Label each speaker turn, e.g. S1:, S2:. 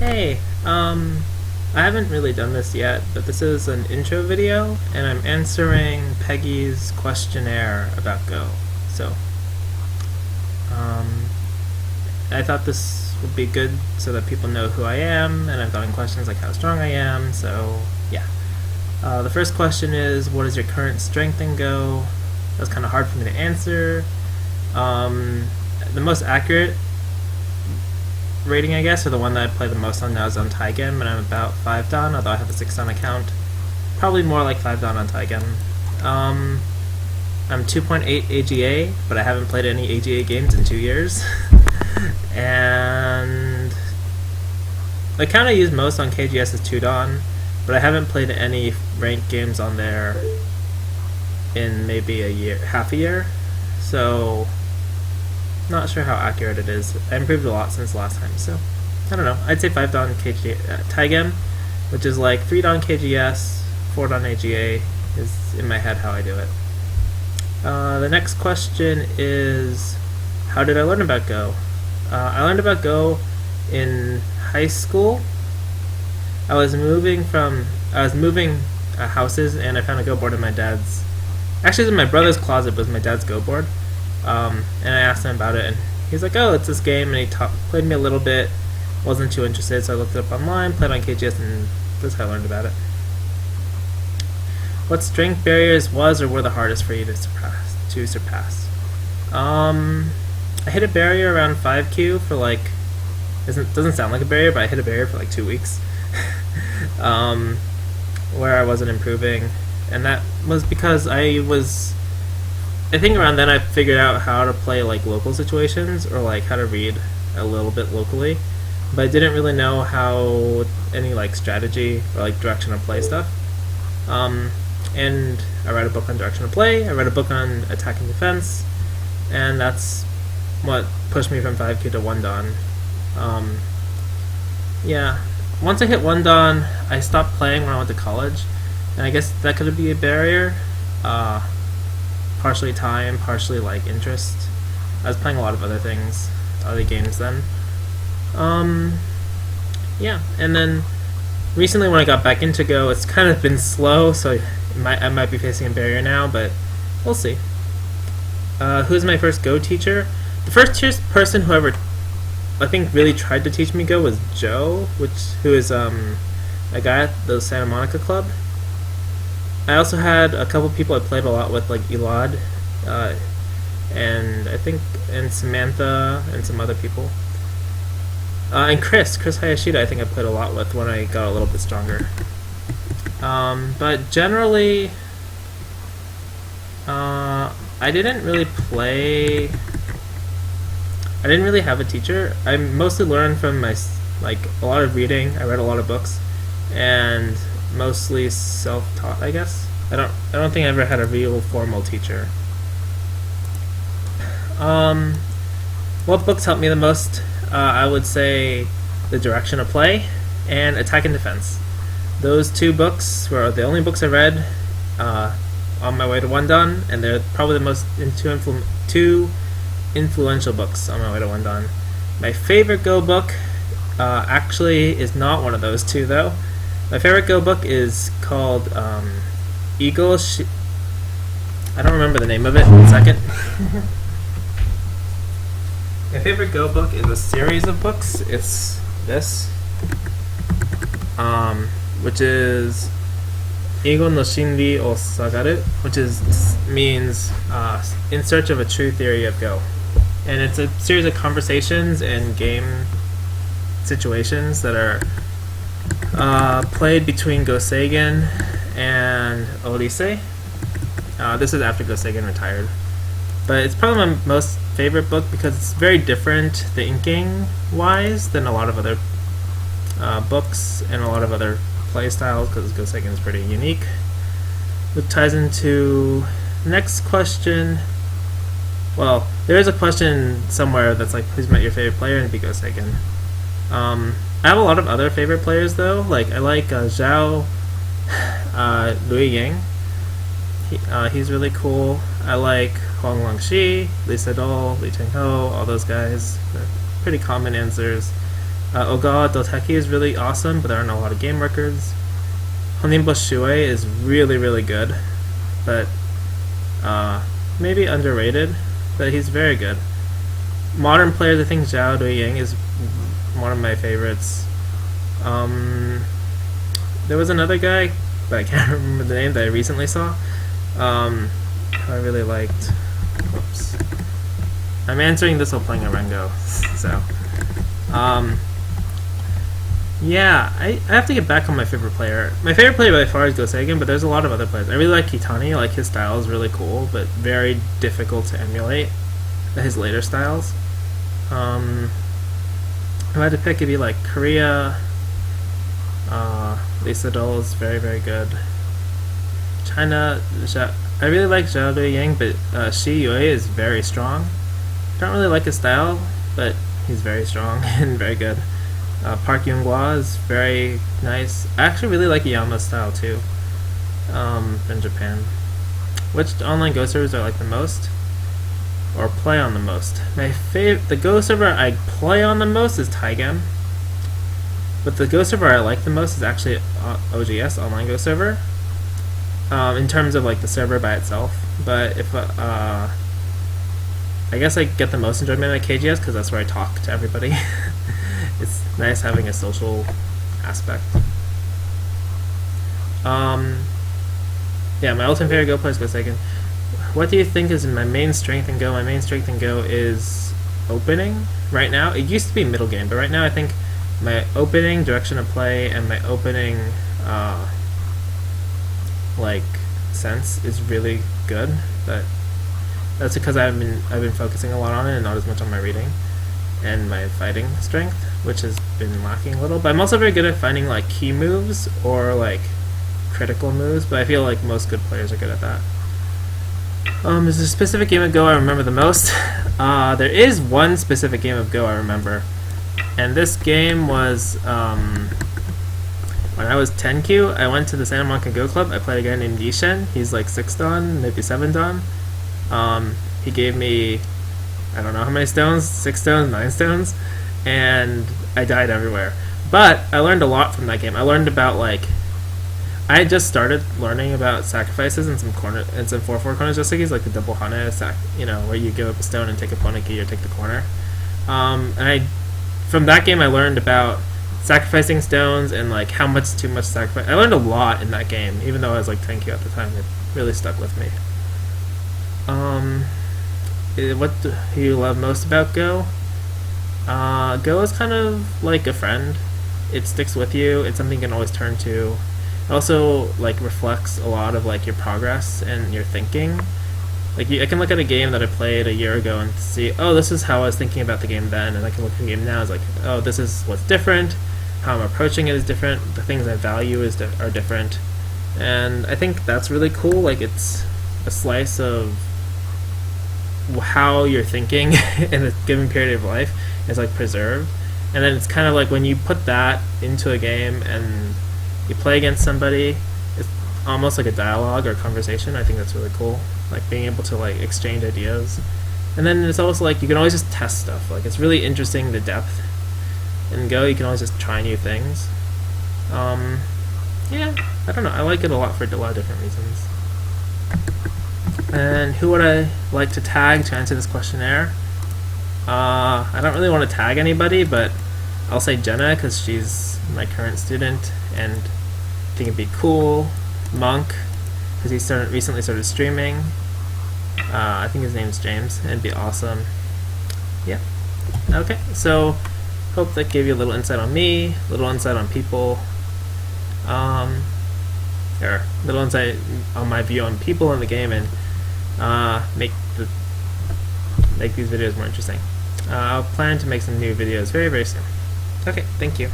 S1: Hey, I haven't really done this yet, but this is an intro video, and I'm answering Peggy's questionnaire about Go. So, um, I thought this would be good so that people know who I am, and I've gotten questions like how strong I am, so yeah. The first question is, what is your current strength in Go? That's kind of hard for me to answer. The most accurate rating, I guess, or the one that I play the most on now is on Taigen, and I'm about 5 Dan, although I have a 6 Dan account. Probably more like 5 Dan on Taigen. I'm 2.8 AGA, but I haven't played any AGA games in 2 years. And the account I use most on KGS is 2 Dan, but I haven't played any ranked games on there in maybe a year, half a year. So not sure how accurate it is. I improved a lot since last time, so I don't know. I'd say 5 Dan Taigen, which is like 3 Dan KGS, 4 Dan AGA is in my head how I do it. The next question is, how did I learn about Go? I learned about Go in high school. I was moving houses, and I found a Go board in my dad's. Actually, it was in my brother's closet, but it was my dad's Go board. And I asked him about it, and he's like, "Oh, it's this game," and he played me a little bit. Wasn't too interested, so I looked it up online, played on KGS, and that's how I learned about it. What strength barriers was or were the hardest for you to surpass? I hit a barrier around 5Q for like, doesn't sound like a barrier, but I hit a barrier for like 2 weeks, where I wasn't improving, and that was because I think around then I figured out how to play like local situations, or like how to read a little bit locally, but I didn't really know how any like strategy or like direction of play stuff. And I read a book on direction of play, I read a book on attack and defense, and that's what pushed me from 5Q to 1 Dan. Yeah, once I hit 1 Dan, I stopped playing when I went to college, and I guess that could be a barrier. Partially time, partially like interest. I was playing a lot of other things, other games then. Yeah, and then recently when I got back into Go, it's kind of been slow, so I might be facing a barrier now, but we'll see. Who's my first Go teacher? The first person who ever, I think, really tried to teach me Go was Joe, who is a guy at the Santa Monica Club. I also had a couple people I played a lot with, like Elad, and Samantha, and some other people. And Chris Hayashida, I think I played a lot with when I got a little bit stronger. But generally, I didn't really have a teacher. I mostly learned from a lot of reading. I read a lot of books, and mostly self-taught, I guess. I don't think I ever had a real formal teacher. What books helped me the most? I would say The Direction of Play and Attack and Defense. Those 2 books were the only books I read on my way to 1 Dan, and they're probably the most two influential books on my way to 1 Dan. My favorite Go book actually is not one of those 2, though. My favorite Go book is called Eagle. I don't remember the name of it. 1 second. My favorite Go book is a series of books. It's this, which is Eagle no Shinri o Sagaru, which means In Search of a True Theory of Go. And it's a series of conversations and game situations that are played between Go Seigen and Orisei. This is after Go Seigen retired. But it's probably my most favorite book because it's very different, the inking wise, than a lot of other books and a lot of other play styles, because Go Seigen is pretty unique. Which ties into the next question. Well, there is a question somewhere that's like, who's your favorite player in Go Seigen? I have a lot of other favorite players though. Like I like Zhao Lui Ying. He's really cool. I like Huang Langxi, Li Sedol, Li Chengho, all those guys. They're pretty common answers. Ogawa Doteki is really awesome, but there aren't a lot of game records. Honimbo Shuei is really, really good, but maybe underrated, but he's very good. Modern players, I think Zhao Duiying is one of my favorites. There was another guy, but I can't remember the name, that I recently saw. I really liked. Whoops. I'm answering this while playing a Rengo, so. Yeah, I have to get back on my favorite player. My favorite player by far is Gosegan, but there's a lot of other players. I really like Kitani. Like, his style is really cool, but very difficult to emulate. His later styles. If I had to pick, it'd be like Korea. Lisa Dole is very, very good. China, I really like Zhao Duiying, but Shi Yue is very strong. Don't really like his style, but he's very strong and very good. Park Yoonghwa is very nice. I actually really like Yama's style too. In Japan. Which online Go servers I like the most, or play on the most? The Go server I play on the most is Taigem, but the Go server I like the most is actually OGS, Online Go server. In terms of like the server by itself, but if I guess I get the most enjoyment at KGS because that's where I talk to everybody. It's nice having a social aspect. Yeah, my ultimate favorite Go player is Gosegan. What do you think is my main strength in Go? My main strength in Go is opening. Right now, it used to be middle game, but right now I think my opening, direction of play, and my opening like sense is really good. But that's because I've been focusing a lot on it and not as much on my reading and my fighting strength, which has been lacking a little. But I'm also very good at finding like key moves or like critical moves, but I feel like most good players are good at that. There's a specific game of Go I remember the most. There is one specific game of Go I remember, and this game was when I was 10Q, I went to the Santa Monica Go Club. I played a guy named Yishen. He's like 6 dan, maybe 7 dan. He gave me, I don't know how many stones, 6 stones, 9 stones, and I died everywhere. But I learned a lot from that game. I learned about like, I had just started learning about sacrifices and some 4/4 corner joseki, like the double hane where you give up a stone and take a poneki or take the corner. And from that game I learned about sacrificing stones and like how much too much sacrifice. I learned a lot in that game, even though I was like 10Q at the time. It really stuck with me. What do you love most about Go? Go is kind of like a friend. It sticks with you. It's something you can always turn to. It also like reflects a lot of like your progress and your thinking. Like I can look at a game that I played a year ago and see, oh, this is how I was thinking about the game then, and I can look at the game now and it's like, oh, this is what's different. How I'm approaching it is different. The things I value are different, and I think that's really cool. Like it's a slice of how you're thinking in a given period of life is like preserved, and then it's kind of like when you put that into a game and you play against somebody, it's almost like a dialogue or conversation. I think that's really cool, like being able to like exchange ideas. And then it's also like you can always just test stuff. Like it's really interesting, the depth in Go. You can always just try new things. Yeah, I don't know, I like it a lot for a lot of different reasons. And who would I like to tag to answer this questionnaire? I don't really want to tag anybody, but I'll say Jenna because she's my current student and I think it'd be cool. Monk, because he recently started streaming. I think his name's James, and it'd be awesome. Yeah. Okay, so hope that gave you a little insight on me, a little insight on people, or a little insight on my view on people in the game, and make these videos more interesting. I'll plan to make some new videos very, very soon. Okay, thank you.